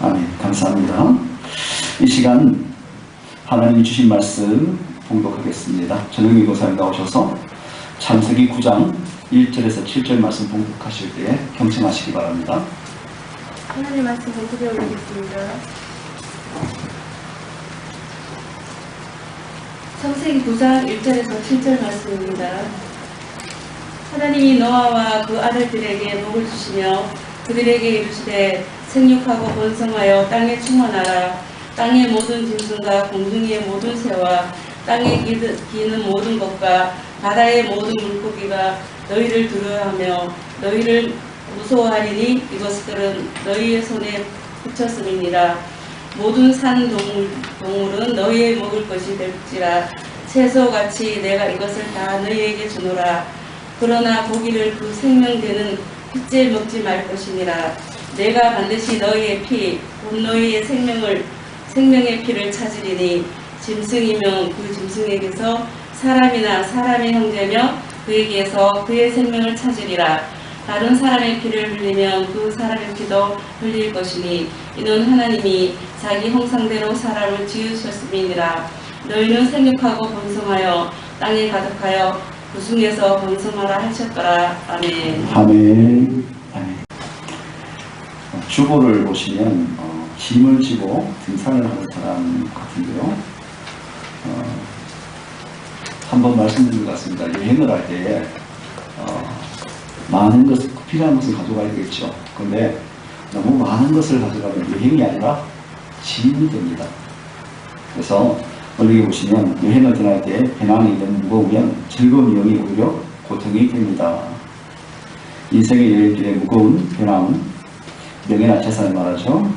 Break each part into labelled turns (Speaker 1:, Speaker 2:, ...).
Speaker 1: 아멘. 감사합니다. 이 시간 하나님이 주신 말씀 봉독하겠습니다. 전영희 교사님 나오셔서 창세기 9장 1절에서 7절 말씀 봉독하실 때 경청하시기 바랍니다.
Speaker 2: 하나님 말씀 봉독해 올리겠습니다. 창세기 9장 1절에서 7절 말씀입니다. 하나님이 노아와 그 아들들에게 복을 주시며 그들에게 이르시되 생육하고 번성하여 땅에 충만하라. 땅의 모든 짐승과 공중의 모든 새와 땅에 기는 모든 것과 바다의 모든 물고기가 너희를 두려워하며 너희를 무서워하리니 이것들은 너희의 손에 붙였음이니라. 모든 산 동물은 너희의 먹을 것이 될지라. 채소같이 내가 이것을 다 너희에게 주노라. 그러나 고기를 그 생명되는 핏째 먹지 말 것이니라. 내가 반드시 너희의 피, 곧 너희의 생명의 피를 찾으리니 짐승이면 그 짐승에게서 사람이나 사람의 형제며 그에게서 그의 생명을 찾으리라. 다른 사람의 피를 흘리면 그 사람의 피도 흘릴 것이니 이는 하나님이 자기 형상대로 사람을 지으셨음이니라. 너희는 생육하고 번성하여 땅에 가득하여 부승에서 번성하라 하셨더라. 아멘.
Speaker 1: 아멘. 아멘. 주보를 보시면 짐을 지고 등산을 하는 사람 같은데요. 한번 말씀드린 것 같습니다. 여행을 할 때 많은 것을, 필요한 것을 가져가야 되겠죠. 그런데 너무 많은 것을 가져가면 여행이 아니라 짐이 됩니다. 그래서 여기 보시면 여행을 떠날 때 배낭이 너무 무거우면 즐거운 여행이 오히려 고통이 됩니다. 인생의 여행길에 무거운 배낭은 명예나 재산을 말하죠.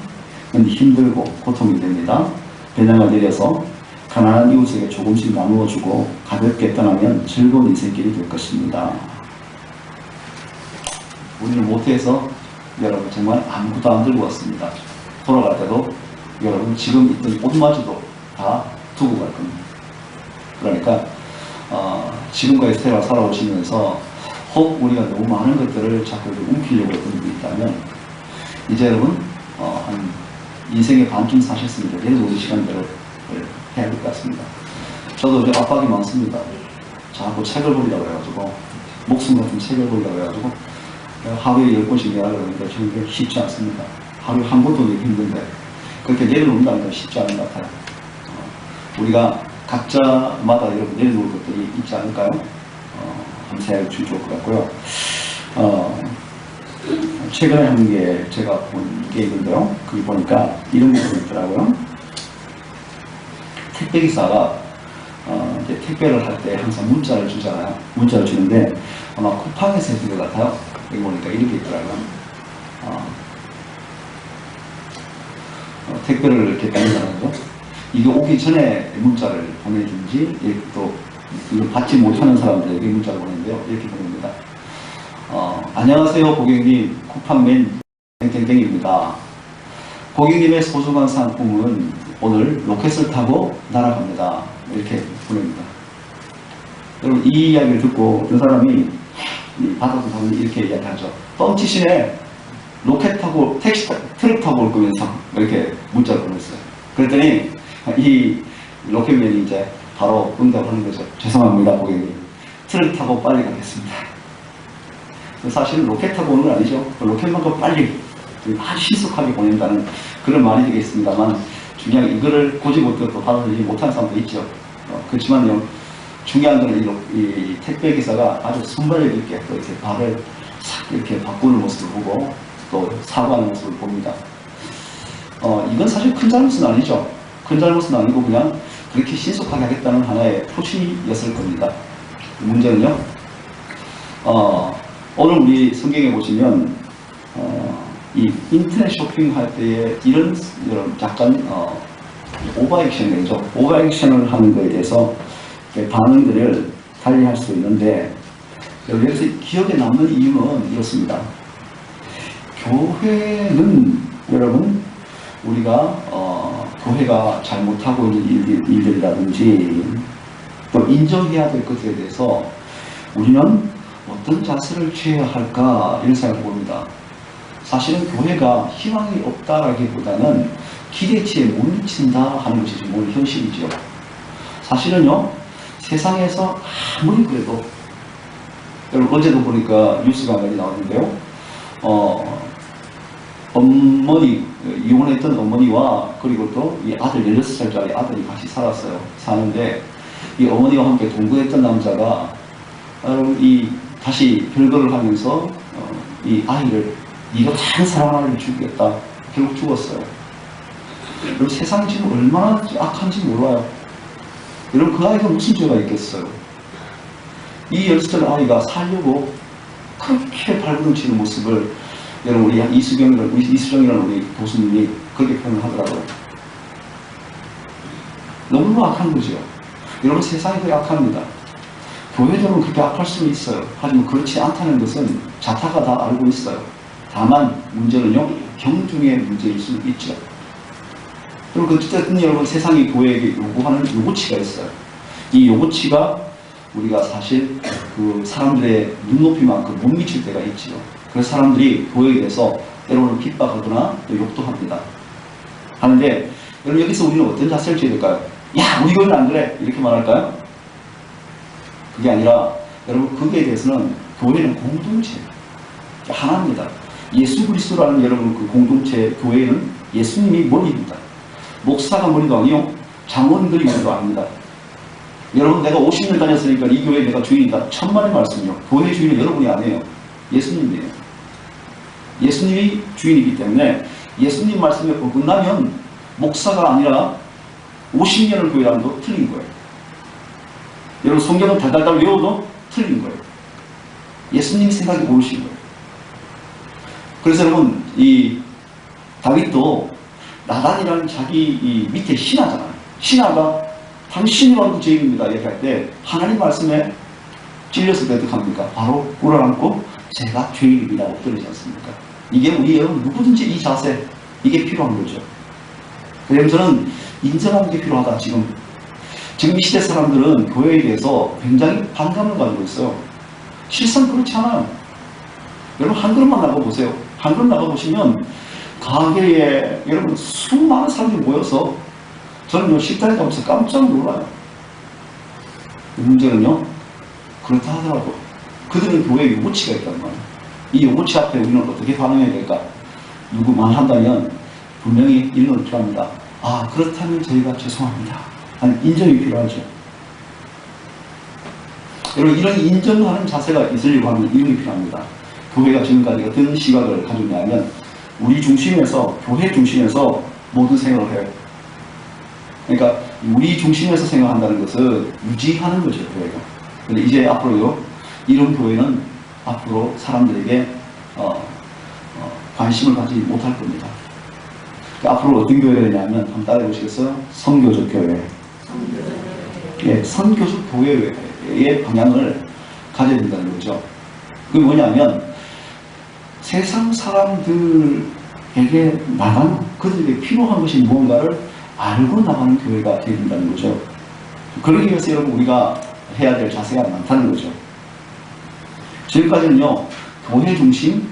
Speaker 1: 그런데 힘들고 고통이 됩니다. 배낭을 내려서 가난한 이웃에게 조금씩 나누어주고 가볍게 떠나면 즐거운 인생길이 될 것입니다. 우리는 모태에서 여러분 정말 아무것도 안 들고 왔습니다. 돌아갈 때도 여러분 지금 있던 옷마저도 다 두고 갈 겁니다. 그러니까 지금까지 세월 살아오시면서 혹 우리가 너무 많은 것들을 자꾸 움키려고 했던 분이 있다면 이제 여러분 한 인생의 반쯤 사셨습니다. 계속 우리 시간대로 해야 될 것 같습니다. 저도 이제 압박이 많습니다. 자꾸 책을 보려고 해가지고 목숨 같은 책을 보려고 해가지고 하루에 10권씩 내야 그러는데 저는 쉽지 않습니다. 하루에 한 권도 내기 힘든데 그렇게 내려놓는다는 건 쉽지 않은 것 같아요. 우리가 각자마다 여러분 내려놓을 것들이 있지 않을까요? 한번 생각해 주면 좋을 것 같고요. 최근에 한 게 제가 본 게 있는데요. 그게 보니까 이런 부분이 있더라고요. 택배기사가 이제 택배를 할 때 항상 문자를 주잖아요. 문자를 주는데 아마 쿠팡에서 해준 것 같아요. 여기 보니까 이렇게 있더라고요. 택배를 이렇게 다닌다는 거. 이게 오기 전에 문자를 보내준지, 또 이걸 받지 못하는 사람들에게 문자를 보내는데요. 이렇게 보냅니다. 안녕하세요 고객님, 쿠팡맨 땡땡땡입니다. 고객님의 소중한 상품은 오늘 로켓을 타고 날아갑니다. 이렇게 보냅니다. 여러분 이 이야기를 듣고 그 사람이 받아서 사람이 이렇게 이야기하죠. 뻥치시네. 로켓 타고 트럭 타고 올 거면서 이렇게 문자를 보냈어요. 그랬더니 이 로켓맨이 이제 바로 응답하는 거죠. 죄송합니다 고객님, 트럭 타고 빨리 가겠습니다. 사실은 로켓 타고 오는 건 아니죠. 로켓만큼 빨리 아주 신속하게 보낸다는 그런 말이 되겠습니다만, 중요한 이거를 고지 못해도 받아들이지 못하는 사람도 있죠. 그렇지만요, 중요한 거는 이 택배 기사가 아주 순발력 있게 또 이렇게 발을 싹 이렇게 바꾸는 모습을 보고 또 사과하는 모습을 봅니다. 이건 사실 큰 잘못은 아니죠. 큰 잘못은 아니고 그냥 그렇게 신속하게 하겠다는 하나의 표시였을 겁니다. 문제는요, 오늘 우리 성경에 보시면 이 인터넷 쇼핑할 때에 이런 약간 오버액션이죠. 오버액션을 하는 것에 대해서 반응들을 달리할 수 있는데, 여기서 기억에 남는 이유는 이렇습니다. 교회는 여러분 우리가 교회가 잘못하고 있는 일들이라든지 또 인정해야 될 것에 대해서 우리는 어떤 자세를 취해야 할까 이런 생각을 봅니다. 사실은 교회가 희망이 없다라기보다는 기대치에 못 미친다 하는 것이 지금 오늘 현실이죠. 사실은요, 세상에서 아무리 그래도, 여러분 어제도 보니까 뉴스가 많이 나왔는데요. 어머니, 이혼했던 어머니와 그리고 또 이 아들 16살짜리 아들이 같이 살았어요. 사는데 이 어머니와 함께 동거했던 남자가 이 다시 별거를 하면서 이 아이를 네가 참 사랑하는 아이를 죽이겠다. 결국 죽었어요. 여러분 세상이 지금 얼마나 악한지 몰라요. 여러분 그 아이가 무슨 죄가 있겠어요. 이 16살 아이가 살려고 그렇게 발버둥치는 모습을 여러분 우리 이수정이라는 우리 교수님이 그렇게 표현을 하더라고요. 너무 악한 거죠. 여러분 세상이 그렇게 악합니다. 교회들은 그렇게 악할 수는 있어요. 하지만 그렇지 않다는 것은 자타가 다 알고 있어요. 다만 문제는요, 경중의 문제일 수 있죠. 그리고 어쨌든 여러분 세상이 교회에게 요구하는 요구치가 있어요. 이 요구치가 우리가 사실 그 사람들의 눈높이만큼 못 미칠 때가 있죠. 그래서 사람들이 교회에 대해서 때로는 핍박하거나 또 욕도 합니다. 하는데 여러분 여기서 우리는 어떤 자세를 취해야 될까요? 야, 우리 교회는 안 그래! 이렇게 말할까요? 그게 아니라 여러분 거기에 대해서는 교회는 공동체 하나입니다. 예수 그리스도라는 여러분 그 공동체 교회는 예수님이 머리입니다. 목사가 머리도 아니요, 장로님들이 머리도 아닙니다. 여러분 내가 50년 다녔으니까 이 교회에 내가 주인이다. 천만의 말씀이요. 교회 주인은 여러분이 아니에요. 예수님이에요. 예수님이 주인이기 때문에 예수님 말씀에 어긋나면 목사가 아니라 50년을 교회라는 거 틀린 거예요. 여러분 성경은 달달달 외워도 틀린 거예요. 예수님 생각이 옳으신 거예요. 그래서 여러분 이 다윗도 나단이라는 자기 이 밑에 신하잖아요. 신하가 당신이 바로 그 죄인입니다 이렇게 할 때 하나님 말씀에 찔렸을 때 어떻게 합니까? 바로 꿇어앉고 제가 죄인입니다 엎드리지 않습니까? 이게 우리 여러분 누구든지 이 자세 이게 필요한 거죠. 그래서 저는 인정하는 게 필요하다. 지금 이 시대 사람들은 교회에 대해서 굉장히 반감을 가지고 있어요. 실상 그렇지 않아요. 여러분 한 그릇만 나가보세요. 한 그릇 나가보시면 가게에 여러분 수많은 사람들이 모여서 저는 식당에 가면서 깜짝 놀라요. 문제는요, 그렇다 하더라고. 그들은 교회에 요구치가 있단 말이에요. 이 요구치 앞에 우리는 어떻게 반응해야 될까? 누구 말한다면 분명히 이런 필요합니다. 아, 그렇다면 저희가 죄송합니다. 하는 인정이 필요하죠. 여러분, 이런 인정하는 자세가 있으려고 하면 이름이 필요합니다. 교회가 지금까지 어떤 시각을 가졌냐면, 우리 중심에서, 교회 중심에서 모든 생각을 해요. 그러니까, 우리 중심에서 생각한다는 것을 유지하는 거죠, 교회가. 근데 이제 앞으로요, 이런 교회는 앞으로 사람들에게, 관심을 갖지 못할 겁니다. 그러니까 앞으로 어떤 교회가 되냐면, 한번 따라해 보시겠어요? 선교적 교회. 예, 선교적 교회의 방향을 가져야 된다는 거죠. 그게 뭐냐면, 세상 사람들에게 나가는, 그들에게 필요한 것이 무언가를 알고 나가는 교회가 되어야 된다는 거죠. 그러기 위해서 여러분 우리가 해야 될 자세가 많다는 거죠. 지금까지는요, 교회 중심,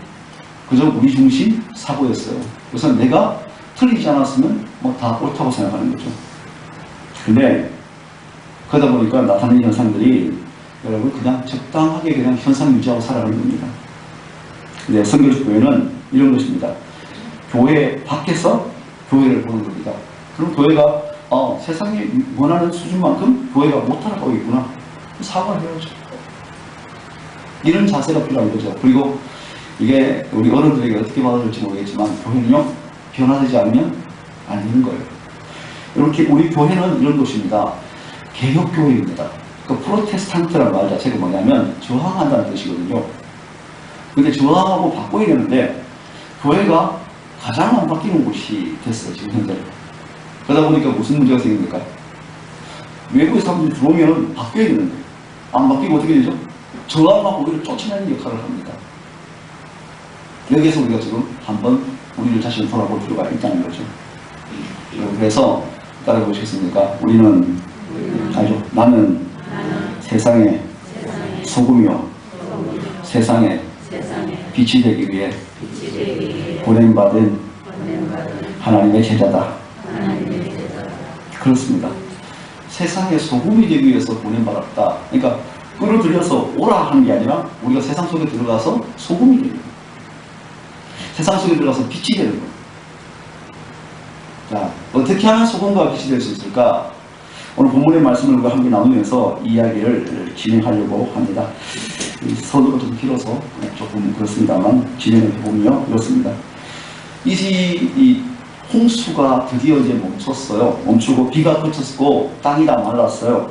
Speaker 1: 그저 우리 중심 사고였어요. 그래서 내가 틀리지 않았으면 뭐 다 옳다고 생각하는 거죠. 근데 그러다 보니까 나타나는 현상들이 여러분 그냥 적당하게 그냥 현상 유지하고 살아가는 겁니다. 근데 선교적 교회는 이런 것입니다. 교회 밖에서 교회를 보는 겁니다. 그럼 교회가 세상이 원하는 수준만큼 교회가 못하고 있구나. 사과를 해야죠. 이런 자세가 필요한 거죠. 그리고 이게 우리 어른들에게 어떻게 받아들일지 모르겠지만 교회는요, 변화되지 않으면 안 되는 거예요. 이렇게 우리 교회는 이런 곳입니다. 개혁교회입니다. 그 프로테스탄트라는 말 자체가 뭐냐면 저항한다는 뜻이거든요. 근데 저항하고 바꿔야 되는데 교회가 가장 안 바뀌는 곳이 됐어요, 지금 현재. 그러다 보니까 무슨 문제가 생깁니까? 외국의 사람들이 들어오면 바뀌어야 되는데 안 바뀌고 어떻게 되죠? 저항하고 우리를 쫓아내는 역할을 합니다. 여기에서 우리가 지금 한번 우리를 자신을 돌아볼 필요가 있다는 거죠. 그래서 따라보시겠습니까? 우리는 아니죠. 나는 세상의 소금이요 세상의 빛이 되기 위해 보냄받은 하나님의 제자다. 그렇습니다. 세상의 소금이 되기 위해서 보냄받았다. 그러니까 끌어들여서 오라 하는 게 아니라 우리가 세상 속에 들어가서 소금이 되는 거예요. 세상 속에 들어가서 빛이 되는 거예요. 자, 어떻게 하면 소금과 빛이 될 수 있을까? 오늘 본문의 말씀을 우리가 함께 나누면서 이야기를 진행하려고 합니다. 서두가 좀 길어서 조금 그렇습니다만 진행을 해보면요, 그렇습니다. 이 홍수가 드디어 이제 멈췄어요. 멈추고 비가 그쳤고 땅이 다 말랐어요.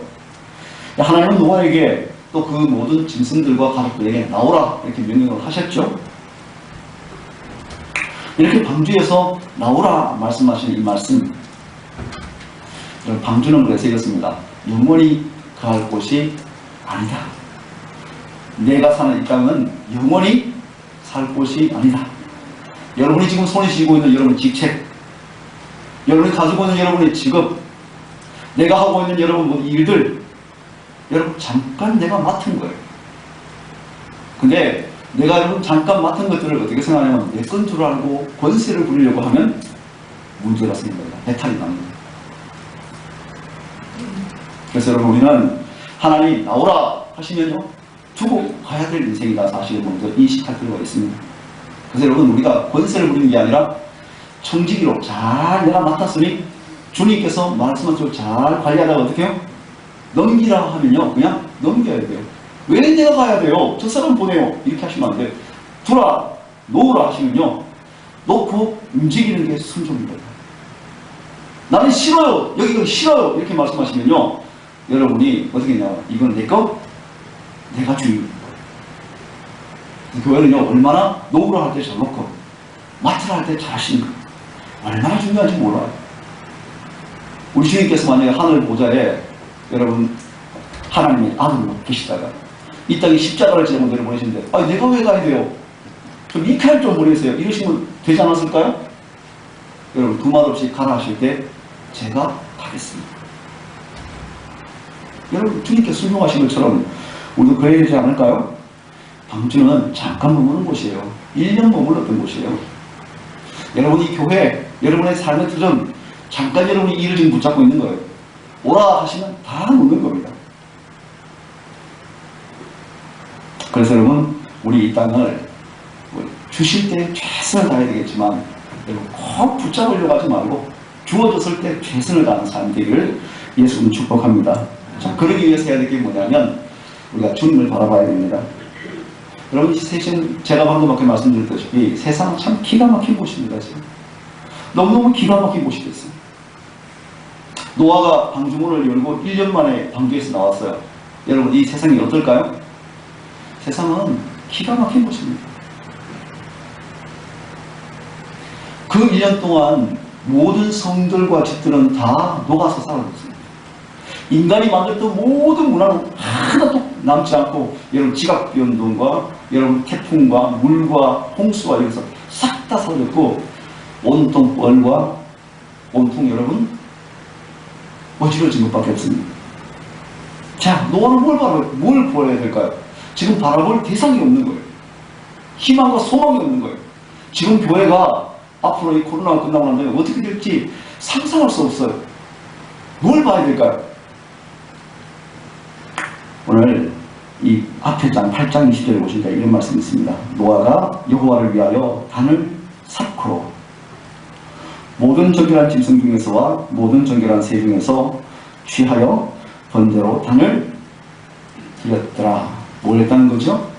Speaker 1: 하나님은 노아에게 또 그 모든 짐승들과 가족들에게 나오라 이렇게 명령을 하셨죠. 이렇게 방주에서 나오라 말씀하신 이 말씀, 방주는 그래서 이렇습니다. 영원히 갈 곳이 아니다. 내가 사는 이 땅은 영원히 살 곳이 아니다. 여러분이 지금 손에 쥐고 있는 여러분의 직책, 여러분이 가지고 있는 여러분의 직업, 내가 하고 있는 여러분 일들, 여러분 잠깐 내가 맡은 거예요. 근데 내가 여러분 잠깐 맡은 것들을 어떻게 생각하냐면 내 건 줄 알고 권세를 부리려고 하면 문제가 생깁니다. 배탈이 납니다. 그래서 여러분 우리는 하나님 나오라 하시면요 두고 가야 될 인생이다 사실을 먼저 인식할 필요가 있습니다. 그래서 여러분 우리가 권세를 부리는 게 아니라 청지기로 잘 내가 맡았으니 주님께서 말씀한 쪽을 잘 관리하다가 어떻게 해요? 넘기라 하면요 그냥 넘겨야 돼요. 왜 내가 가야 돼요? 저 사람 보내요. 이렇게 하시면 안 돼요. 두라 놓으라 하시면요 놓고 움직이는 게 순종입니다. 나는 싫어요. 여기가 싫어요. 이렇게 말씀하시면요 여러분이 어떻게 했냐, 이건 내 거, 내가 주인. 교회는요 얼마나 놓으라 할 때 잘 놓고 맡으라 할 때 잘 하시는 거예요. 얼마나 중요한지 몰라요. 우리 주님께서 만약에 하늘 보좌에 여러분 하나님의 아들로 계시다가 이 땅에 십자가를 지는 분들을 보내시는데 아 내가 왜 가야 돼요? 좀 미카엘 좀 보내세요. 이러시면 되지 않았을까요? 여러분 두 말 없이 가라 하실 때 제가 가겠습니다. 여러분 주님께 순종하신 것처럼 우리도 그래야 되지 않을까요? 방주는 잠깐 머무는 곳이에요. 1년 머물렀던 곳이에요. 여러분이 교회, 여러분의 삶의 틀은 잠깐 여러분이 일을 지금 붙잡고 있는 거예요. 오라 하시면 다 놓는 겁니다. 그래서 여러분 우리 이 땅을 주실 때 최선을 다해야 되겠지만 여러분 꼭 붙잡으려고 하지 말고 주어졌을 때 최선을 다하는 삶 되기를 예수님 축복합니다. 자, 그러기 위해서 해야 될 게 뭐냐면 우리가 주님을 바라봐야 됩니다. 여러분 세상 제가 방금 밖에 말씀드렸다시피 세상은 참 기가 막힌 곳입니다. 지금 너무너무 기가 막힌 곳이 됐어요. 노아가 방주문을 열고 1년 만에 방주에서 나왔어요. 여러분 이 세상이 어떨까요? 세상은 기가 막힌 곳입니다. 그 1년 동안 모든 성들과 집들은 다 녹아서 사라졌습니다. 인간이 만들었던 모든 문화는 하나도 남지 않고 여러분 지각 변동과 여러분 태풍과 물과 홍수와 이래서 싹 다 사라졌고 온통 뻘과 온통 여러분 어지러진 것밖에 없습니다. 자, 노아는 뭘 보아야 될까요? 지금 바라볼 대상이 없는 거예요. 희망과 소망이 없는 거예요. 지금 교회가 앞으로 이 코로나가 끝나고 난 다음에 어떻게 될지 상상할 수 없어요. 뭘 봐야 될까요? 오늘 이 앞에 장 8장 20절에 보시니까 이런 말씀이 있습니다. 노아가 여호와를 위하여 단을 쌓고 모든 정결한 짐승 중에서와 모든 정결한 새 중에서 취하여 번제로 단을 드렸더라. 뭘 했다는 거죠?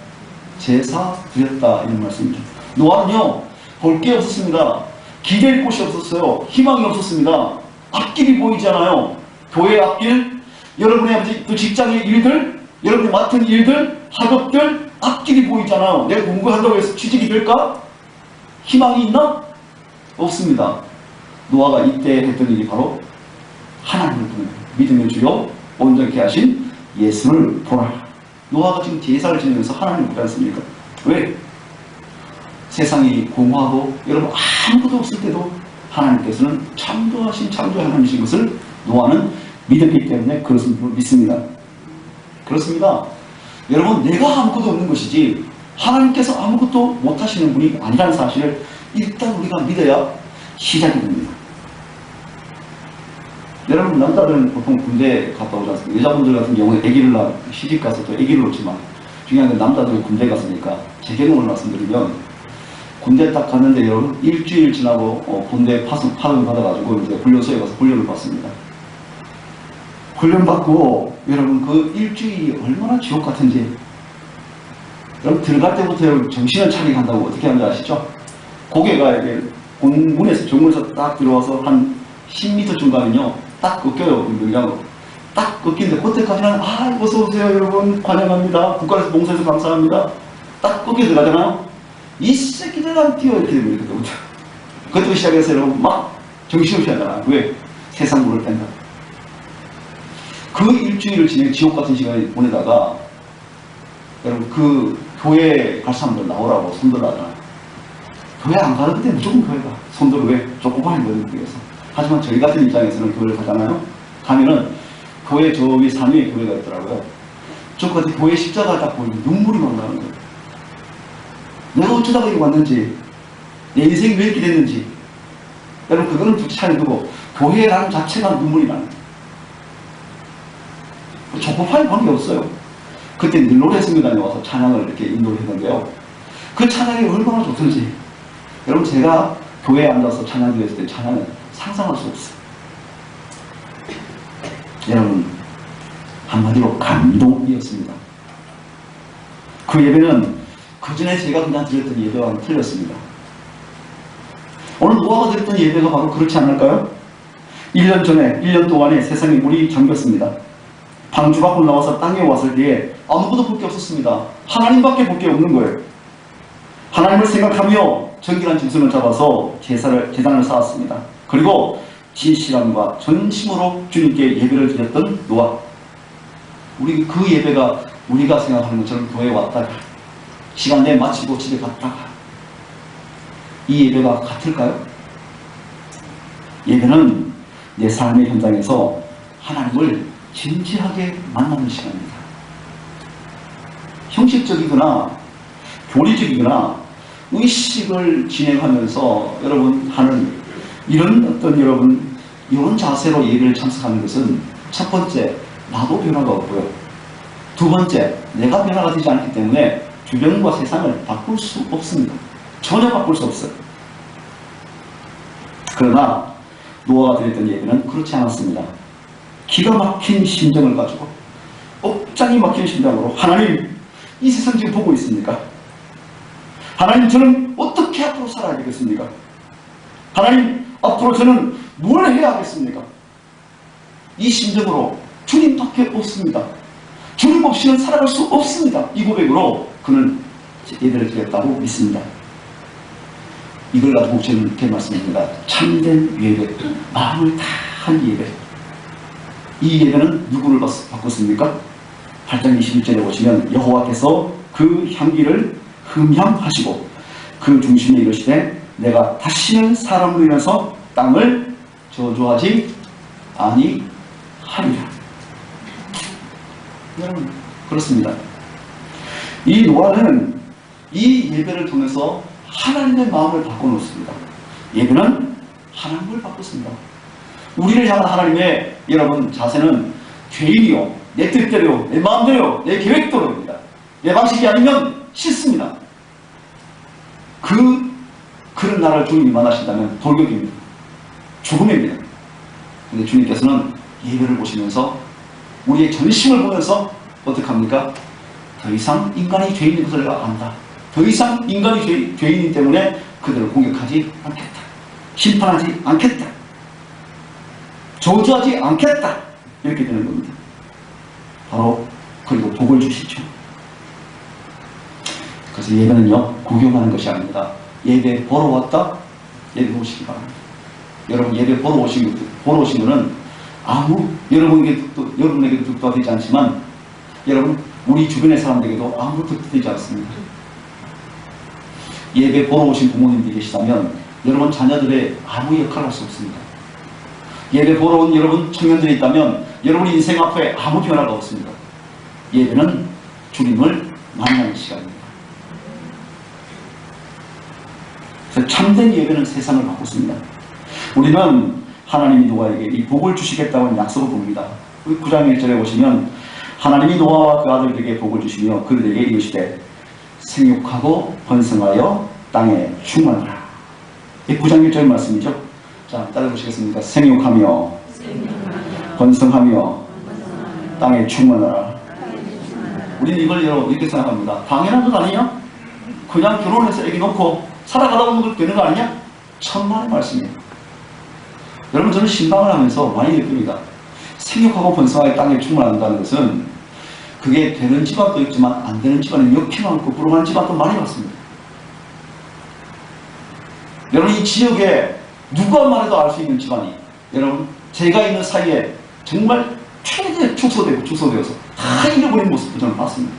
Speaker 1: 제사 드렸다 이런 말씀이죠. 노아는요 볼 게 없었습니다. 기댈 곳이 없었어요. 희망이 없었습니다. 앞길이 보이지 않아요. 교회의 앞길, 여러분의 그 직장의 일들, 여러분이 맡은 일들, 학업들, 앞길이 보이잖아요. 내가 공부한다고 해서 취직이 될까? 희망이 있나? 없습니다. 노아가 이때 했던 일이 바로 하나님을 보는 믿음의 주요 온전케 하신 예수를 보라. 노아가 지금 제사를 지내면서 하나님을 보지 않습니까? 왜? 세상이 공허하고 여러분 아무것도 없을 때도 하나님께서는 창조하신 창조 하나님이신 것을 노아는 믿었기 때문에 그것을 믿습니다. 그렇습니다. 여러분 내가 아무것도 없는 것이지 하나님께서 아무것도 못하시는 분이 아니라는 사실을 일단 우리가 믿어야 시작이 됩니다. 여러분, 남자들은 보통 군대 갔다 오지 않습니까? 여자분들 같은 경우에 아기를 낳아 시집 가서 또 아기를 놓지만 중요한 건 남자들은 군대 갔으니까 제 경험을 말씀드리면 군대 딱 갔는데 여러분 일주일 지나고 군대 파송 받아가지고 이제 훈련소에 가서 훈련을 받습니다. 훈련 받고 여러분 그 일주일이 얼마나 지옥 같은지 여러분 들어갈 때부터 여러분 정신을 차리게 한다고 어떻게 하는지 아시죠? 고개가 이렇게 문에서 정문에서 딱 들어와서 한 10m 중간은요 딱 꺾여요. 그냥 딱 꺾이는데 그때까지는 어서오세요 여러분 환영합니다 국가에서 봉사해서 감사합니다 딱 꺾여 들어가잖아요. 이 새끼들 안 뛰어 이렇게 되면 그때부터 그때부터 시작해서 여러분 막 정신없이 하잖아요. 왜? 세상 물을 뺀다. 그 일주일을 지내 지옥 같은 시간을 보내다가 여러분 그 교회 갈 사람들 나오라고 손들어 하잖아요. 교회 안 가는데 무조건 교회 가. 손들어 왜? 조그마한 거를 위해서. 하지만 저희 같은 입장에서는 교회를 가잖아요. 가면은 교회 저 위 산 위에 교회가 있더라고요. 저 같은 교회 십자가 딱 보이면 눈물이 막 나는 거예요. 내가 어쩌다가 여기 왔는지 내 인생이 왜 이렇게 됐는지 여러분 그거는 둘째 차례 두고 교회라는 자체가 눈물이 나는 거예요. 조급할 관계 없어요. 그때 늘 노래성교단에 와서 찬양을 이렇게 인도를 했는데요. 그 찬양이 얼마나 좋던지 여러분 제가 교회에 앉아서 찬양 드렸을 때 찬양은 상상할 수 없어요. 여러분 한마디로 감동이었습니다. 그 예배는 그 전에 제가 그냥 드렸던 예배와는 틀렸습니다. 오늘 노아가 드렸던 예배가 바로 그렇지 않을까요? 1년 동안에 세상에 물이 잠겼습니다. 방주 밖으로 나와서 땅에 왔을 때에 아무것도 볼 게 없었습니다. 하나님밖에 볼 게 없는 거예요. 하나님을 생각하며 정결한 짐승을 잡아서 제단을 쌓았습니다. 그리고 진실함과 전심으로 주님께 예배를 드렸던 노아. 우리 그 예배가 우리가 생각하는 것처럼 교회에 왔다가 시간 내에 마치고 집에 갔다가 이 예배가 같을까요? 예배는 내 삶의 현장에서 하나님을 진지하게 만나는 시간입니다. 형식적이거나 교리적이거나 의식을 진행하면서 여러분 하는 이런 어떤 여러분 이런 자세로 예배를 참석하는 것은 첫 번째 나도 변화가 없고요. 두 번째 내가 변화가 되지 않기 때문에 주변과 세상을 바꿀 수 없습니다. 전혀 바꿀 수 없어요. 그러나 노아가 드렸던 예배는 그렇지 않았습니다. 기가 막힌 심정을 가지고 억장이 막힌 심정으로 하나님 이 세상 지금 보고 있습니까? 하나님 저는 어떻게 앞으로 살아야 되겠습니까? 하나님 앞으로 저는 뭘 해야 하겠습니까? 이 심정으로 주님밖에 없습니다. 주님 없이는 살아갈 수 없습니다. 이 고백으로 그는 예배를 드렸다고 믿습니다. 이걸 가지고 저는 이렇게 말씀드립니다. 참된 예배, 마음을 다한 예배. 이 예배는 누구를 바꿨습니까? 8장 21절에 보시면 여호와께서 그 향기를 흠향하시고 그 중심에 이르시되 내가 다시는 사람으로 인해서 땅을 저주하지 아니하리라. 여러분 그렇습니다. 이 노아는 이 예배를 통해서 하나님의 마음을 바꿔놓습니다. 예배는 하나님을 바꿨습니다. 우리를 향한 하나님의 여러분 자세는 죄인이요 내 뜻대로 내 마음대로 내 계획대로입니다. 내 방식이 아니면 싫습니다. 그런 나를 주님이 만나신다면 돌격입니다. 죽음입니다. 근데 주님께서는 예배를 보시면서 우리의 전심을 보면서 어떻게 합니까? 더 이상 인간이 죄인인 것을 내가 안다. 더 이상 인간이 죄인이기 때문에 그들을 공격하지 않겠다. 심판하지 않겠다. 저주하지 않겠다. 이렇게 되는 겁니다. 바로 그리고 복을 주시죠. 그래서 예배는요 구경하는 것이 아닙니다. 예배 보러 왔다? 예배 오시기 바랍니다. 여러분 예배 보러 오신 분은 여러분에게도 득도가 되지 않지만 여러분 우리 주변의 사람들에게도 아무 득도 되지 않습니다. 예배 보러 오신 부모님들이 계시다면 여러분 자녀들의 아무 역할을 할 수 없습니다. 예배 보러 온 여러분 청년들이 있다면 여러분 인생 앞에 아무 변화가 없습니다. 예배는 주님을 만나는 시간입니다. 그래서 참된 예배는 세상을 바꿨습니다. 우리는 하나님이 노아에게 이 복을 주시겠다고 약속을 봅니다. 9장 1절에 보시면 하나님이 노아와 그 아들에게 복을 주시며 그들에게 이르시되 생육하고 번성하여 땅에 충만하라. 이 9장 1절 말씀이죠. 자, 따라 보시겠습니까? 생육하며 번성하며 땅에 충만하라. 우리는 이걸 이렇게 생각합니다. 당연한 것 아니냐? 그냥 결혼해서 애기 놓고 살아가다 보면 되는 거 아니냐? 천만의 말씀이에요. 여러분, 저는 신방을 하면서 많이 느낍니다. 생육하고 번성하여 땅에 충만한다는 것은 그게 되는 집안도 있지만 안 되는 집안은 역히 많고 불행한 집안도 많이 봤습니다. 여러분, 이 지역에 누가 말해도 알 수 있는 집안이, 여러분, 제가 있는 사이에 정말 최대 축소되어서 다 잃어버린 모습도 저는 봤습니다.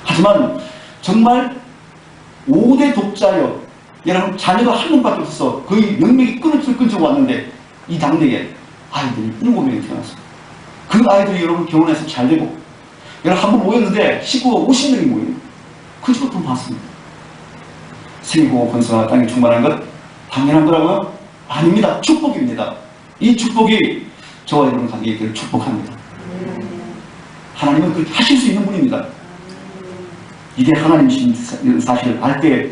Speaker 1: 하지만 정말 5대 독자여, 여러분, 자녀가 한 명밖에 없어서 거의 명맥이 끊어지고 왔는데 이 당대에 아이들이 7명이 태어났습니다. 그 아이들이 여러분 결혼해서 잘 되고, 여러분 한 번 모였는데 식구가 50명이 모여요. 그 집을 좀 봤습니다. 생기고 번성하여 땅이 충만한 것 당연한 거라고요? 아닙니다. 축복입니다. 이 축복이 저와 여러분 관계를 축복합니다. 하나님은 그렇게 하실 수 있는 분입니다. 이게 하나님이신 사실을 알 때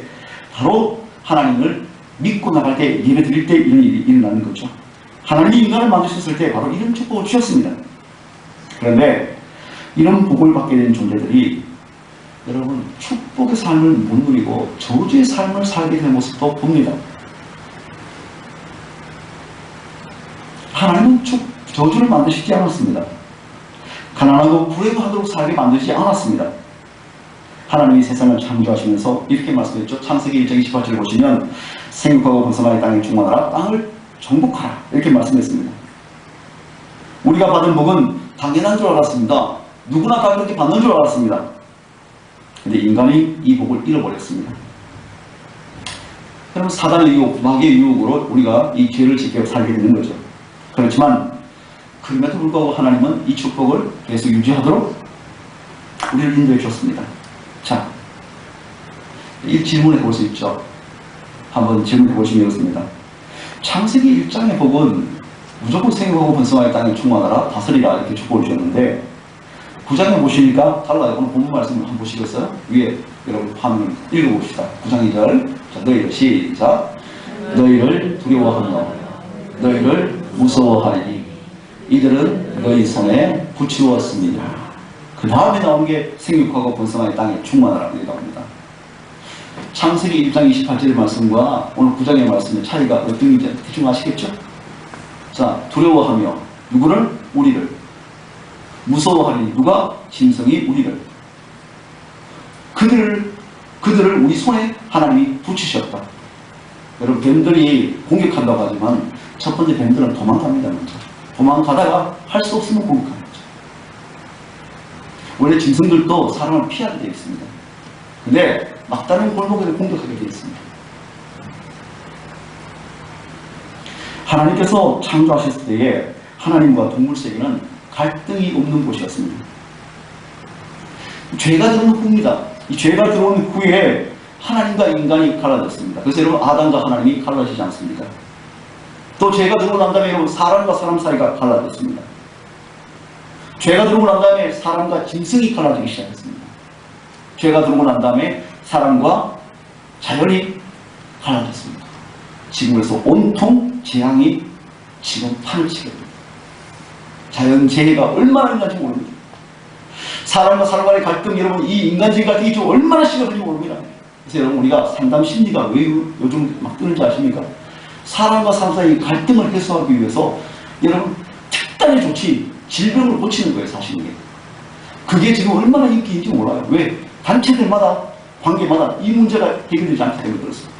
Speaker 1: 바로 하나님을 믿고 나갈 때, 예배 드릴 때 이런 일이 일어나는 거죠. 하나님이 인간을 만드셨을 때 바로 이런 축복을 주셨습니다. 그런데 이런 복을 받게 된 존재들이 여러분 축복의 삶을 못 누리고 저주의 삶을 살게 되는 모습도 봅니다. 하나님은 저주를 만드시지 않았습니다. 가난하고 불행하도록 살게 만드시지 않았습니다. 하나님이 세상을 창조하시면서 이렇게 말씀했죠. 창세기 1장 28절을 보시면 생육하고 번성하여 땅에 충만하라, 땅을 정복하라, 이렇게 말씀했습니다. 우리가 받은 복은 당연한 줄 알았습니다. 누구나 다 그렇게 받는 줄 알았습니다. 그런데 인간이 이 복을 잃어버렸습니다. 그럼 사단의 유혹, 마귀의 유혹으로 우리가 이 죄를 지켜 살게 되는 거죠. 그렇지만 그럼에도 불구하고 하나님은 이 축복을 계속 유지하도록 우리를 인도해 주셨습니다. 자, 이 질문해 볼 수 있죠. 한번 질문해 보시면 이렇습니다. 창세기 1장의 복은 무조건 생육하고 번성하여 땅에 충만하라, 다스리라, 이렇게 축복을 주셨는데 9장에 보시니까 달라요. 오늘 본문 말씀을 한번 보시겠어요? 위에 여러분 화면을 읽어봅시다. 9장 2절. 자, 너희를 시작. 너희를 두려워하며 너희를 무서워하리니 이들은 너희 손에 붙이었습니다. 그 다음에 나온 게 생육하고 번성하여 땅에 충만하라, 이렇게 나옵니다. 창세기 1장 28절의 말씀과 오늘 9장의 말씀의 차이가 어떤지 대충 아시겠죠? 자, 두려워하며 누구를? 우리를. 무서워하니 누가? 짐승이 우리를. 그들을 우리 손에 하나님이 붙이셨다. 여러분, 뱀들이 공격한다고 하지만 첫 번째 뱀들은 도망갑니다. 먼저. 도망가다가 할 수 없으면 공격합니다. 원래 짐승들도 사람을 피하게 되어 있습니다. 근데 막다른 골목에 공격하게 되어 있습니다. 하나님께서 창조하셨을 때에 하나님과 동물 세계는 갈등이 없는 곳이었습니다. 죄가 들어온 후입니다. 이 죄가 들어온 후에 하나님과 인간이 갈라졌습니다. 그래서 여러분 아담과 하나님이 갈라지지 않습니다. 또 죄가 들어오고 난 다음에 여러분 사람과 사람 사이가 갈라졌습니다. 죄가 들어오고 난 다음에 사람과 짐승이 갈라지기 시작했습니다. 죄가 들어오고 난 다음에 사람과 자연이 갈라졌습니다. 지구에서 온통 재앙이 지금 판을 치게 됩니다. 자연재해가 얼마나 있는지 모릅니다. 사람과 사람 간의 갈등, 여러분 이 인간주의 갈등이 좀 얼마나 심각한지 모릅니다. 그래서 여러분 우리가 상담 심리가 왜 요즘 막 뜨는지 아십니까? 사람과 사람 사이 갈등을 해소하기 위해서 여러분 특단의 조치, 질병을 고치는 거예요. 사실은 그게 지금 얼마나 인기인지 몰라요. 왜? 단체들마다 관계마다 이 문제가 해결되지 않기 때문에 그렇습니다.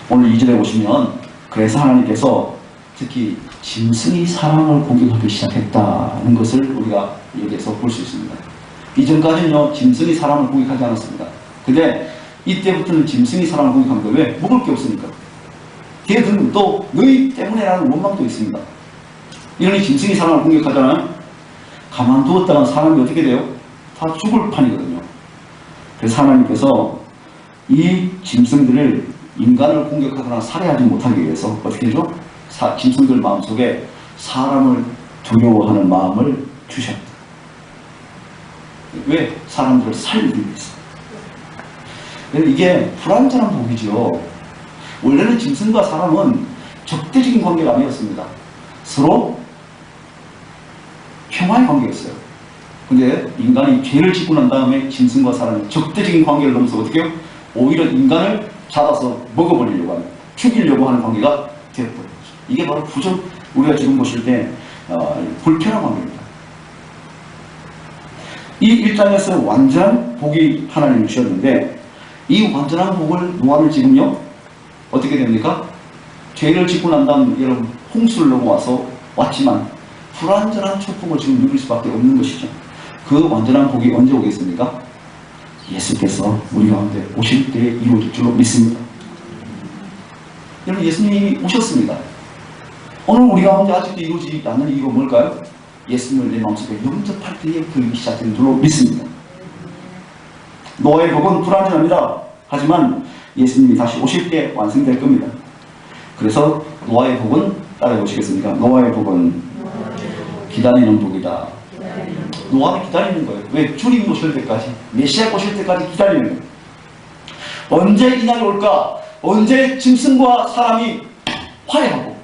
Speaker 1: 오늘 2절에 보시면 그래서 하나님께서 특히 짐승이 사람을 공격하기 시작했다는 것을 우리가 여기에서 볼 수 있습니다. 이전까지는요 짐승이 사람을 공격하지 않았습니다. 근데 이때부터는 짐승이 사람을 공격합니다. 왜? 먹을 게 없으니까. 걔들은 또 너희 때문에라는 원망도 있습니다. 이러니 짐승이 사람을 공격하잖아요. 가만두었다가 사람이 어떻게 돼요? 다 죽을 판이거든요. 그래서 하나님께서 이 짐승들을 인간을 공격하거나 살해하지 못하기 위해서 어떻게 해죠? 짐승들 마음속에 사람을 두려워하는 마음을 주셨다. 왜? 사람들을 살리기 위해서. 이게 불완전한 복이죠. 원래는 짐승과 사람은 적대적인 관계가 아니었습니다. 서로 평화의 관계였어요. 근데 인간이 죄를 짓고 난 다음에 짐승과 사람이 적대적인 관계를 넘어서 어떻게 해요? 오히려 인간을 잡아서 먹어버리려고 하는, 죽이려고 하는 관계가 되었던 거죠. 이게 바로 우리가 지금 보실 때 불편한 관계입니다. 이 1장에서 완전한 복이 하나님이 주셨는데, 이 완전한 복을 노아는 지금요 어떻게 됩니까? 죄를 짓고 난 다음 여러분 홍수를 넘어와서 왔지만 불완전한 축복을 지금 누릴 수밖에 없는 것이죠. 그 완전한 복이 언제 오겠습니까? 예수께서 우리 가운데 오실 때에 이루어질 줄로 믿습니다. 여러분, 예수님이 오셨습니다. 오늘 우리 가운데 아직도 이루어지지 않는 이유가 뭘까요? 예수님을 내 마음속에 영접할 때에 그 일이 시작된 줄로 믿습니다. 노아의 복은 불완전합니다. 하지만 예수님이 다시 오실 때 완성될 겁니다. 그래서 노아의 복은 따라해 보시겠습니까? 노아의 복은 기다리는 복이다. 노아는 기다리는 거예요. 왜? 주님 오실 때까지, 메시아 오실 때까지 기다리는 거예요. 언제 이 날이 올까? 언제 짐승과 사람이 화해하고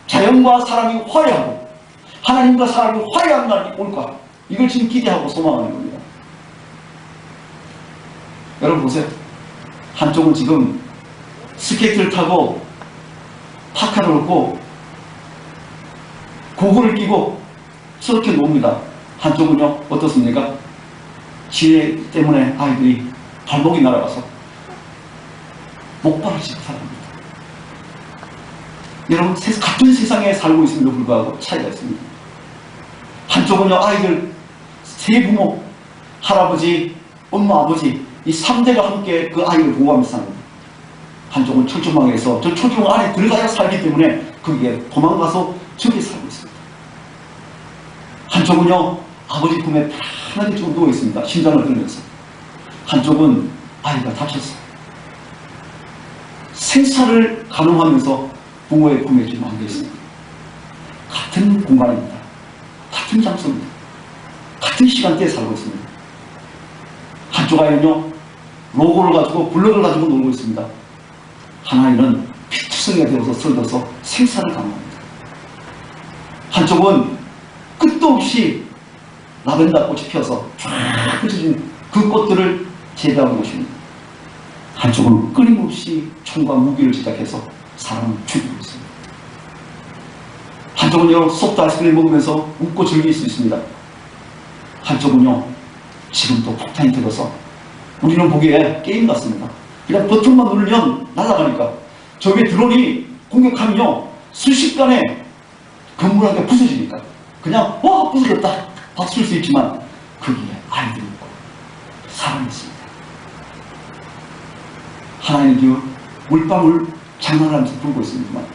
Speaker 1: 자연과 사람이 화해하고 하나님과 사람이 화해하는 날이 올까? 이걸 지금 기대하고 소망하는 겁니다. 여러분 보세요. 한쪽은 지금 스케이트를 타고 파카를 입고 고글을 끼고 저렇게 놉니다. 한쪽은요 어떻습니까? 지혜 때문에 아이들이 발목이 날아가서 목발을 짚고 살아갑니다. 여러분, 같은 세상에 살고 있음에도 불구하고 차이가 있습니다. 한쪽은요 아이들 세 부모, 할아버지, 엄마, 아버지 이 3대가 함께 그 아이를 보호하면서 삽니다. 한쪽은 철조망에서 저 철조망 안에 들어가야 살기 때문에 거기에 도망가서 저기 살고 있습니다. 한쪽은요 아버지 품에 편하게 좀 누워 있습니다. 심장을 들면서. 한쪽은 아이가 다쳤어요. 생사를 가늠하면서 부모의 품에 지금 안겨 있습니다. 같은 공간입니다. 같은 장소입니다. 같은 시간대에 살고 있습니다. 한쪽 아이는요 로고를 가지고 블럭을 가지고 놀고 있습니다. 한 아이는 피투성이가 되어서 썰어서 생사를 가늠합니다. 한쪽은 끝도 없이 라벤더 꽃이 피어서 쫙 펼쳐진 그 꽃들을 재배하는 것입니다. 한쪽은 끊임없이 총과 무기를 제작해서 사람을 죽이고 있습니다. 한쪽은요 소프트 아이스크림 먹으면서 웃고 즐길 수 있습니다. 한쪽은요 지금도 폭탄이 터져서 우리는 보기에 게임 같습니다. 그냥 버튼만 누르면 날아가니까 저게 드론이 공격하면요 순식간에 건물 한 개 부서지니까 그냥 와 부서졌다 박수일 수 있지만 거기에 아이들이 있고 사람이 있습니다. 하나님의 그 물방울 장난하면서 불고 있습니다만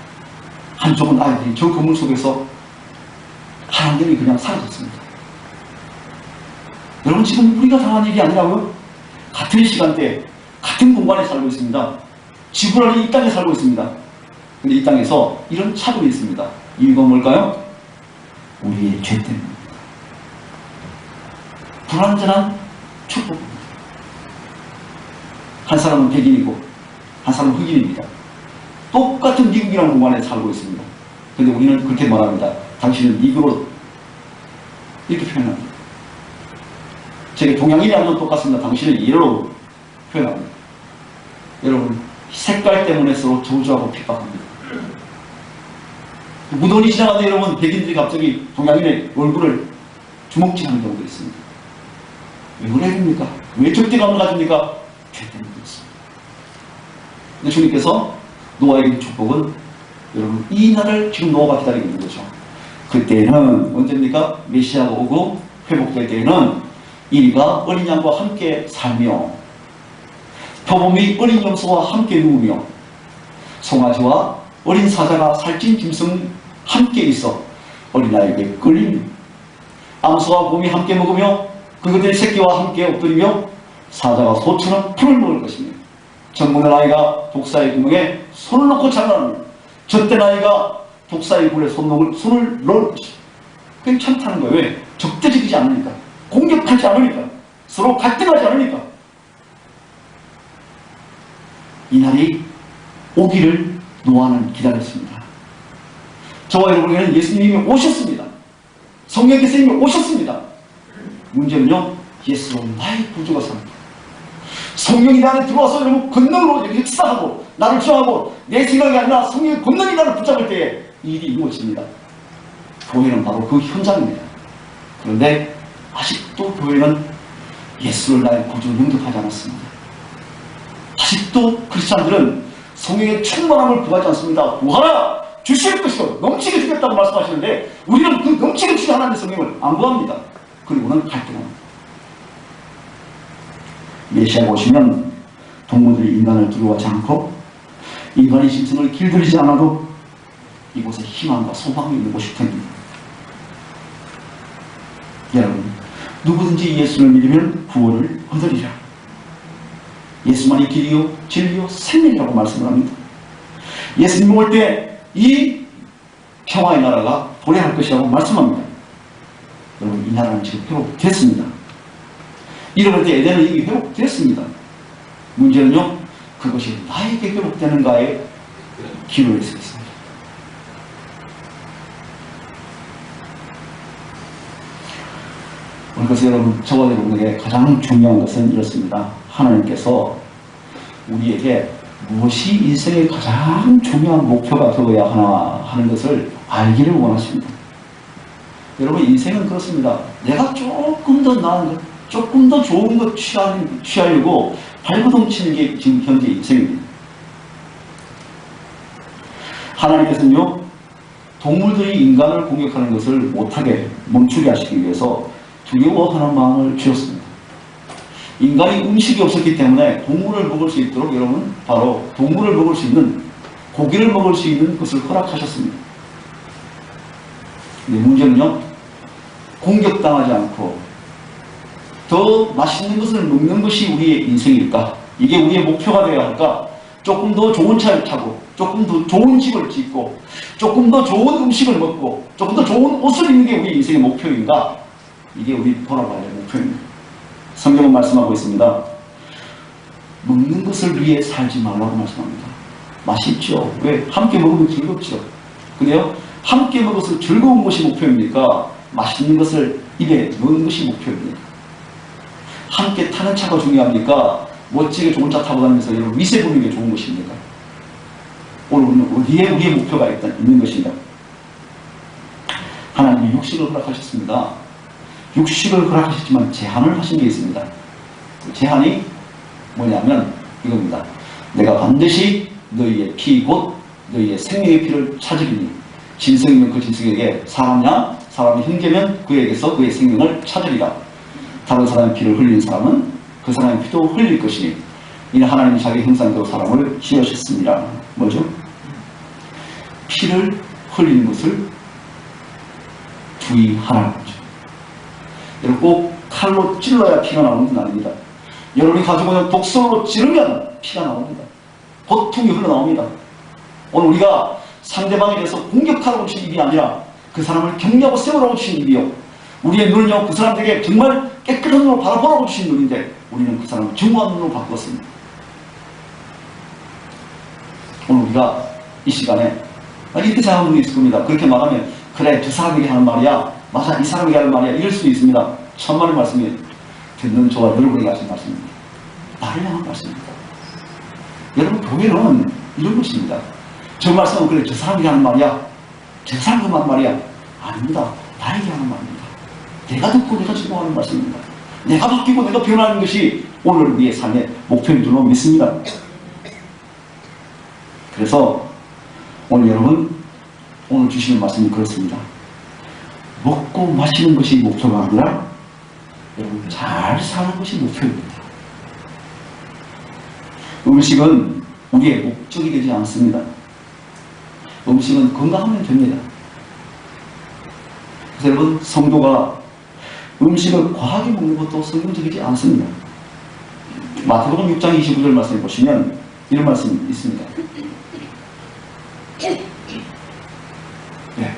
Speaker 1: 한쪽은 아이들이 저 건물 속에서 하나님이 그냥 사라졌습니다. 여러분, 지금 우리가 당한 일이 아니라고요? 같은 시간대 같은 공간에 살고 있습니다. 지구라는 이 땅에 살고 있습니다. 근데 이 땅에서 이런 차별이 있습니다. 이유가 뭘까요? 우리의 죄 때문입니다. 불완전한 축복입니다. 한 사람은 백인이고 한 사람은 흑인입니다. 똑같은 미국이라는 공간에 살고 있습니다. 그런데 우리는 그렇게 말합니다. 당신은 니그로 이렇게 표현합니다. 제게 동양인이라면 똑같습니다. 당신은 예로 표현합니다. 여러분, 색깔 때문에 서로 저주하고 핍박합니다. 무던히 지나가는데 여러분, 백인들이 갑자기 동양인의 얼굴을 주먹질하는 경우도 있습니다. 왜 그래입니까? 왜 적대감을 가집니까? 죄 때문에 그렇습니다. 근데 주님께서 노아에게 축복은 여러분 이 날을 지금 노아가 기다리고 있는 거죠. 그때는 언제입니까? 메시아가 오고 회복될 때에는 이리가 어린 양과 함께 살며 표범이 어린 염소와 함께 누우며 송아지와 어린 사자가 살찐 짐승 함께 있어 어린아이에게 끌리며 암소와 곰이 함께 먹으며 그것들이 새끼와 함께 엎드리며 사자가 소처럼 풀을 먹을 것이며 젖먹는 아이가 독사의 구멍에 손을 넣고 자라나며 젖된 아이가 독사의 굴에 손을 넣을 것이다. 괜찮다는 거예요. 왜? 적대적이지 않으니까. 공격하지 않으니까. 서로 갈등하지 않으니까. 이날이 오기를 노아는 기다렸습니다. 저와 여러분에게는 예수님이 오셨습니다. 성령께서 이미 오셨습니다. 문제는요, 예수로 나의 구주가 삽니다. 성령이 내 안에 들어와서 여러분 권능으로 역사하고 나를 주장하고 내 생각이 아니라 성령의 권능이 나를 붙잡을 때에 이 일이 이루어집니다. 교회는 바로 그 현장입니다. 그런데 아직도 교회는 예수를 나의 구주로 영접하지 않았습니다. 아직도 크리스찬들은 성령의 충만함을 구하지 않습니다. 구하라! 주실 것이요 넘치게 주겠다고 말씀하시는데 우리는 그 넘치게 주신 하나님의 성령을 안 구합니다. 그리고는 갈등합니다. 메시아가 오시면 동물들이 인간을 두려워하지 않고 인간의 심성을 길들이지 않아도 이곳에 희망과 소망이 있는 곳일 텐데 여러분, 누구든지 예수를 믿으면 구원을 얻으리라. 예수만이 길이요 진리요 생명이라고 말씀을 합니다. 예수님 올 때 이 평화의 나라가 도래할 것이라고 말씀합니다. 여러분, 이 나라는 지금 회복됐습니다. 잃어버릴 때 에덴은 이미 회복됐습니다. 문제는요, 그것이 나에게 회복되는가에 기로에 서 있습니다. 그래서 여러분, 저와 여러분에게 가장 중요한 것은 이렇습니다. 하나님께서 우리에게 무엇이 인생의 가장 중요한 목표가 되어야 하나 하는 것을 알기를 원하십니다. 여러분, 인생은 그렇습니다. 내가 조금 더 나은 것, 조금 더 좋은 것 취하려고 발버둥치는 게 지금 현재 인생입니다. 하나님께서는요, 동물들이 인간을 공격하는 것을 못하게 멈추게 하시기 위해서 두려워하는 마음을 주셨습니다. 인간이 음식이 없었기 때문에 동물을 먹을 수 있도록 여러분 바로 동물을 먹을 수 있는 고기를 먹을 수 있는 것을 허락하셨습니다. 근데 문제는요, 공격당하지 않고 더 맛있는 것을 먹는 것이 우리의 인생일까? 이게 우리의 목표가 되어야 할까? 조금 더 좋은 차를 타고 조금 더 좋은 집을 짓고 조금 더 좋은 음식을 먹고 조금 더 좋은 옷을 입는 게 우리 인생의 목표인가? 이게 우리 돌아봐야 할 목표입니다. 성경은 말씀하고 있습니다. 먹는 것을 위해 살지 말라고 말씀합니다. 맛있죠? 왜? 함께 먹으면 즐겁죠. 근데요, 함께 먹어서 즐거운 것이 목표입니까? 맛있는 것을 입에 넣는 것이 목표입니다. 함께 타는 차가 중요합니까? 멋지게 좋은 차 타고 다니면서 여러분 위세 부리는 게 좋은 것입니까? 오늘 어디에 우리의 목표가 있는 것인가? 하나님이 육식을 허락하셨습니다. 육식을 허락하셨지만 제한을 하신 게 있습니다. 그 제한이 뭐냐면 이겁니다. 내가 반드시 너희의 피 곧 너희의 생명의 피를 찾으리니 짐승이면 그 짐승에게 사람이나 사람의 형제면 그에게서 그의 생명을 찾으리라. 다른 사람의 피를 흘리는 사람은 그 사람의 피도 흘릴 것이니 이는 하나님이 자기 형상대로 사람을 지으셨습니다. 뭐죠? 피를 흘리는 것을 주의하라는 거죠. 여러분, 꼭 칼로 찔러야 피가 나오는 건 아닙니다. 여러분이 가지고 있는 독성으로 찌르면 피가 나옵니다. 보통이 흘러나옵니다. 오늘 우리가 상대방에 대해서 공격하라고 주신 입이 아니라 그 사람을 격려하고 세우라고 주신 입이요, 우리의 눈은요, 그 사람에게 정말 깨끗한 눈으로 바라보라고 주신 눈인데 우리는 그 사람을 증오한 눈으로 바꾸었습니다. 오늘 우리가 이 시간에 이렇게 생각하는 분이 있을 겁니다. 그렇게 말하면 그래, 저 사람에게 하는 말이야, 맞아, 이 사람에게 하는 말이야, 이럴 수도 있습니다. 천만의 말씀이 듣는 저와 여러분에게 하신 말씀입니다. 나를 향한 말씀입니다. 여러분, 교회는 이런 것입니다. 저 말씀은 그래, 저 사람에게 하는 말이야, 저 사람에게 하는 말이야, 아닙니다. 나에게 하는 말입니다. 내가 듣고 내가 증거하는 말씀입니다. 내가 바뀌고 내가 변하는 것이 오늘 우리의 삶의 목표인 줄로 믿습니다. 그래서 오늘 여러분, 오늘 주시는 말씀이 그렇습니다. 먹고 마시는 것이 목표가 아니라 여러분 잘 사는 것이 목표입니다. 음식은 우리의 목적이 되지 않습니다. 음식은 건강하면 됩니다. 그래서 여러분, 성도가 음식을 과하게 먹는 것도 성경적이지 않습니다. 마태복음 6장 29절 말씀을 보시면 이런 말씀이 있습니다. 네.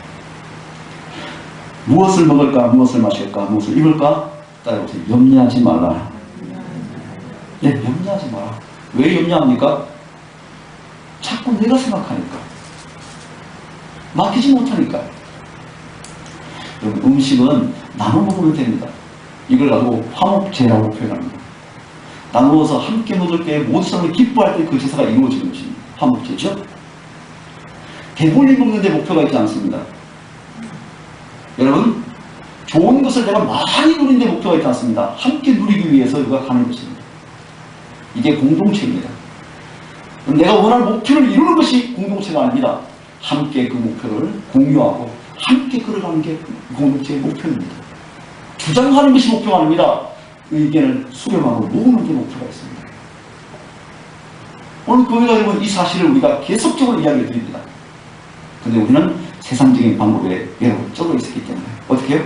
Speaker 1: 무엇을 먹을까, 무엇을 마실까, 무엇을 입을까? 따라오세요. 염려하지 말라. 네, 염려하지 마라. 왜 염려합니까? 자꾸 내가 생각하니까. 맡기지 못하니까. 여러분, 음식은 나눠 먹으면 됩니다. 이걸 가지고 화목제라고 표현합니다. 나누어서 함께 먹을 때 모든 사람이 기뻐할 때 그 제사가 이루어지는 것입니다. 화목제죠. 배불리 먹는데 목표가 있지 않습니다. 여러분, 좋은 것을 내가 많이 누리는데 목표가 있지 않습니다. 함께 누리기 위해서 우리가 가는 것입니다. 이게 공동체입니다. 내가 원하는 목표를 이루는 것이 공동체가 아닙니다. 함께 그 목표를 공유하고 함께 걸어가는 게 공동체의 목표입니다. 주장하는 것이 목표가 아닙니다. 의견을 수렴하고 모으는 게 목표가 있습니다. 오늘 교회가 되면 이 사실을 우리가 계속적으로 이야기를 드립니다. 근데 우리는 세상적인 방법에 여러분 쩔어 있었기 때문에 어떻게 해요?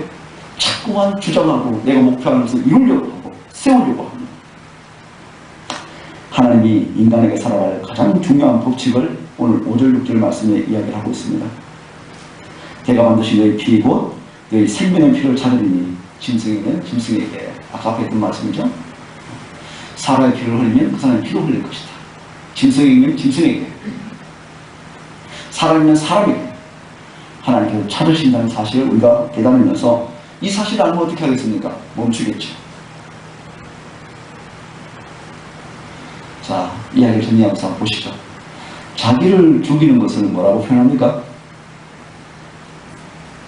Speaker 1: 자꾸만 주장하고 내가 목표하는 것을 이루려고 하고 세우려고 합니다. 하나님이 인간에게 살아갈 가장 중요한 법칙을 오늘 5절 6절 말씀에 이야기를 하고 있습니다. 내가 만드신 너희 피 곧 너희 생명의 피를 찾으리니 짐승에게는 짐승에게, 아까 앞에 했던 말씀이죠. 사람의 피를 흘리면 그 사람의 피도 흘릴 것이다. 짐승에게는 짐승에게, 사람이면 사람에게 하나님께서 찾으신다는 사실을 우리가 깨달으면서 이 사실을 알면 어떻게 하겠습니까? 멈추겠죠. 자, 이야기를 정리하면서 한번 보시죠. 자기를 죽이는 것은 뭐라고 표현합니까?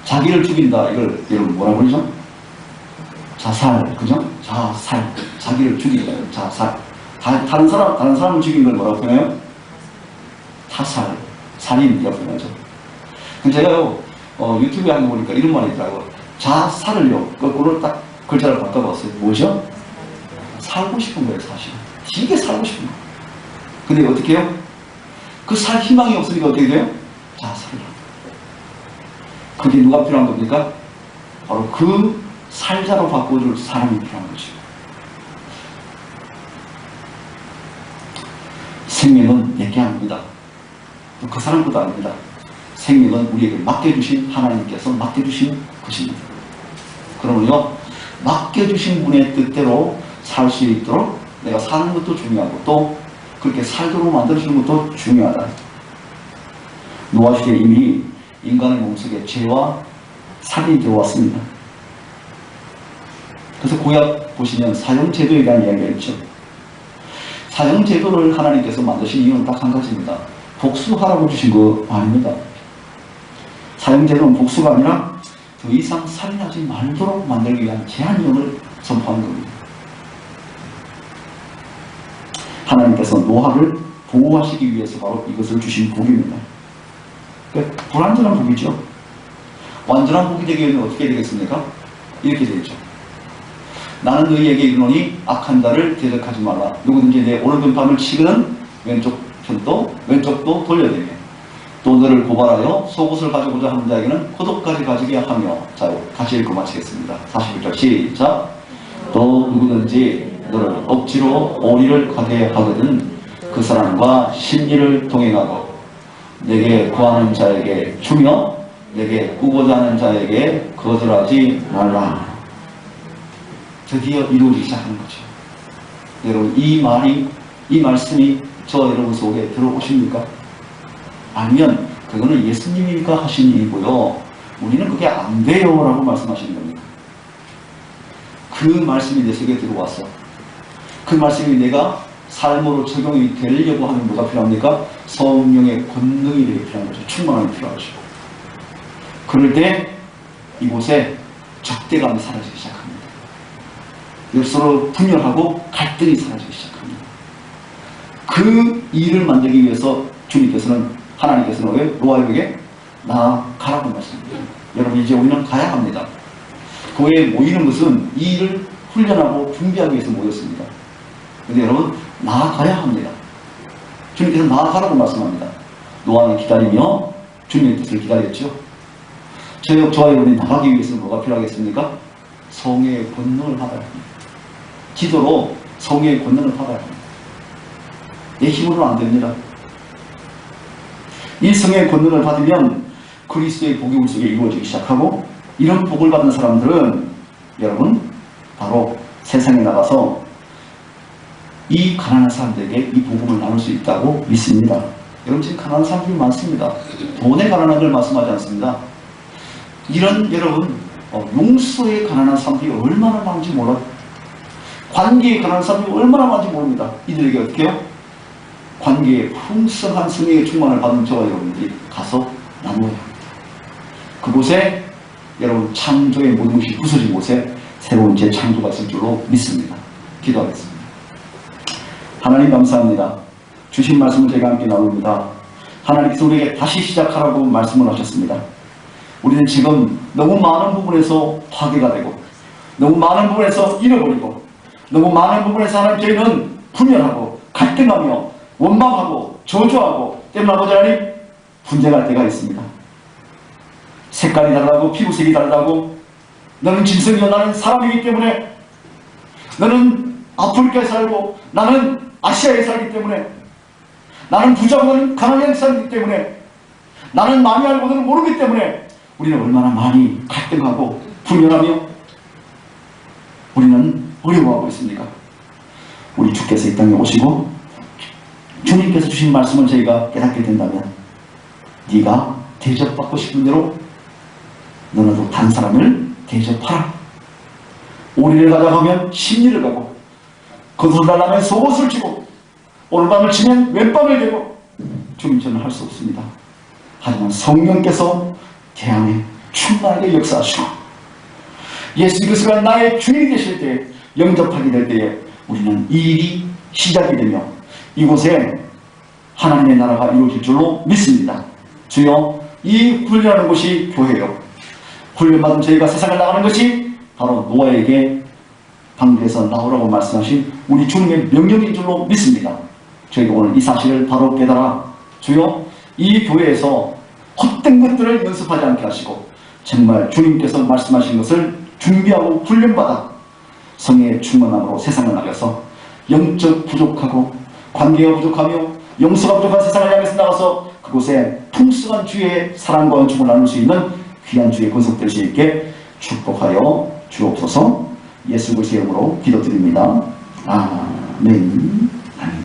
Speaker 1: 자기를 죽인다, 이걸 여러분 뭐라고 그러죠? 자살, 그죠? 자살, 자기를 죽인다, 자살. 다른 사람을 죽인 걸 뭐라고 표현해요? 타살, 살인이라고 표현하죠. 제가요, 유튜브에 한거 보니까 이런 말이 있더라고요. 자살을요, 거꾸로 딱 글자를 바꿔봤어요. 뭐죠? 살고 싶은 거예요, 사실. 되게 살고 싶은 거예요. 근데 어떻게 해요? 그 살 희망이 없으니까 어떻게 돼요? 자살을. 그게 누가 필요한 겁니까? 바로 그 살자로 바꿔줄 사람이 필요한 거죠. 생명은 내게 아닙니다. 그 사람보다 아닙니다. 생명은 우리에게 맡겨주신 하나님께서 맡겨주신 것입니다. 그러면요, 맡겨주신 분의 뜻대로 살 수 있도록 내가 사는 것도 중요하고 또 그렇게 살도록 만들어주는 것도 중요하다. 노아 시대에 이미 인간의 몸속에 죄와 살인이 들어왔습니다. 그래서 구약 보시면 사형제도에 대한 이야기가 있죠. 사형제도를 하나님께서 만드신 이유는 딱 한 가지입니다. 복수하라고 주신 거 아닙니다. 사형제도는 복수가 아니라 더 이상 살인하지 말도록 만들기 위한 제한령을 선포하는 겁니다. 하나님께서 노아를 보호하시기 위해서 바로 이것을 주신 복입니다. 그러니까 불완전한 복이죠. 완전한 복이 되기 위해서는 어떻게 되겠습니까? 이렇게 되죠. 나는 너희에게 이르노니 악한 자를 대적하지 말라. 누구든지 내 오른편 palm을 치거든 왼쪽도 돌려대며 또 너를 고발하여 속옷을 가지고자 하는 자에게는 코독까지 가지게 하며. 자, 같이 읽고 마치겠습니다. 41절 시작. 또 누구든지 너를 억지로 오리를 가게 하거든 그 사람과 심리를 동행하고 내게 구하는 자에게 주며 내게 꾸고자 하는 자에게 거절하지 말라. 드디어 이루어지기 시작하는 거죠. 여러분, 이 말씀이 저 여러분 속에 들어오십니까? 아니면 그거는 예수님이니까 하신 일이고요, 우리는 그게 안 돼요 라고 말씀하시는 겁니다. 그 말씀이 내 속에 들어와서 그 말씀이 내가 삶으로 적용이 되려고 하면 뭐가 필요합니까? 성령의 권능이 되게 필요한 거죠. 충만함이 필요하죠. 그럴 때 이곳에 적대감이 사라지기 시작합니다. 서로 분열하고 갈등이 사라지기 시작합니다. 그 일을 만들기 위해서 하나님께서는 왜 노아에게 나가라고 말씀합니다. 여러분, 이제 우리는 가야 합니다. 교회에 모이는 것은 이 일을 훈련하고 준비하기 위해서 모였습니다. 근데 여러분, 나아가야 합니다. 주님께서 나아가라고 말씀합니다. 노아는 기다리며 주님의 뜻을 기다렸죠. 저와 여러분이 나가기 위해서는 뭐가 필요하겠습니까? 성의 권능을 받아야 합니다. 기도로 성의 권능을 받아야 합니다. 내 힘으로는 안 됩니다. 이 성의 권능을 받으면 그리스도의 복이 우리 속에 이루어지기 시작하고, 이런 복을 받은 사람들은 여러분 바로 세상에 나가서 이 가난한 사람들에게 이 복음을 나눌 수 있다고 믿습니다. 여러분 지금 가난한 사람들이 많습니다. 돈에 가난한 걸 말씀하지 않습니다. 이런 여러분 용서에 가난한 사람들이 얼마나 많은지 몰라요. 관계에 가난한 사람들이 얼마나 많은지 모릅니다. 이들에게 어떻게 해요? 관계에 풍성한 성령의 충만을 받은 저와 여러분들이 가서 나누어야 합니다. 그곳에 여러분 창조의 모든 것이 부서진 곳에 새로운 재창조가 있을 줄로 믿습니다. 기도하겠습니다. 하나님 감사합니다. 주신 말씀을 저희가 함께 나눕니다. 하나님께서 우리에게 다시 시작하라고 말씀을 하셨습니다. 우리는 지금 너무 많은 부분에서 파괴가 되고, 너무 많은 부분에서 잃어버리고, 너무 많은 부분에서 하나님 저희는 분열하고 갈등하며 원망하고 저주하고 때문에 아버지 하나님 분쟁할 때가 있습니다. 색깔이 다르다고, 피부색이 다르다고, 너는 짐승이요 나는 사람이기 때문에, 너는 아프리카에 살고 나는 아시아에 살기 때문에, 나는 부자고 너는 가난하게 살기 때문에, 나는 많이 알고 너는 모르기 때문에 우리는 얼마나 많이 갈등하고 분열하며 우리는 어려워하고 있습니까? 우리 주께서 이 땅에 오시고 주님께서 주신 말씀을 저희가 깨닫게 된다면, 네가 대접받고 싶은 대로 너는 다른 사람을 대접하라. 오리를 가져가면 심리를 가고, 겉옷을 달라면 속옷을 주고, 오늘밤을 치면 왼밤을 대고, 주님처럼 할 수 없습니다. 하지만 성령께서 대안에 충만하게 역사하시고 예수 그리스도가 나의 주인이 되실 때, 영접하게 될 때에 우리는 이 일이 시작이 되며 이곳에 하나님의 나라가 이루어질 줄로 믿습니다. 주여, 이 훈련하는 곳이 교회요, 훈련받은 저희가 세상을 나가는 것이 바로 노아에게 방주에서 나오라고 말씀하신 우리 주님의 명령인 줄로 믿습니다. 저희가 오늘 이 사실을 바로 깨달아 주여, 이 교회에서 헛된 것들을 연습하지 않게 하시고 정말 주님께서 말씀하신 것을 준비하고 훈련받아 성의 충만함으로 세상을 나가서 영적 부족하고 관계가 부족하며 용서가 부족한 세상을 향해서 나가서 그곳에 풍성한 주의 사랑과 은총을 나눌 수 있는 귀한 주의 권속될 수 있게 축복하여 주옵소서. 예수 그리스도의 이름으로 기도드립니다. 아멘.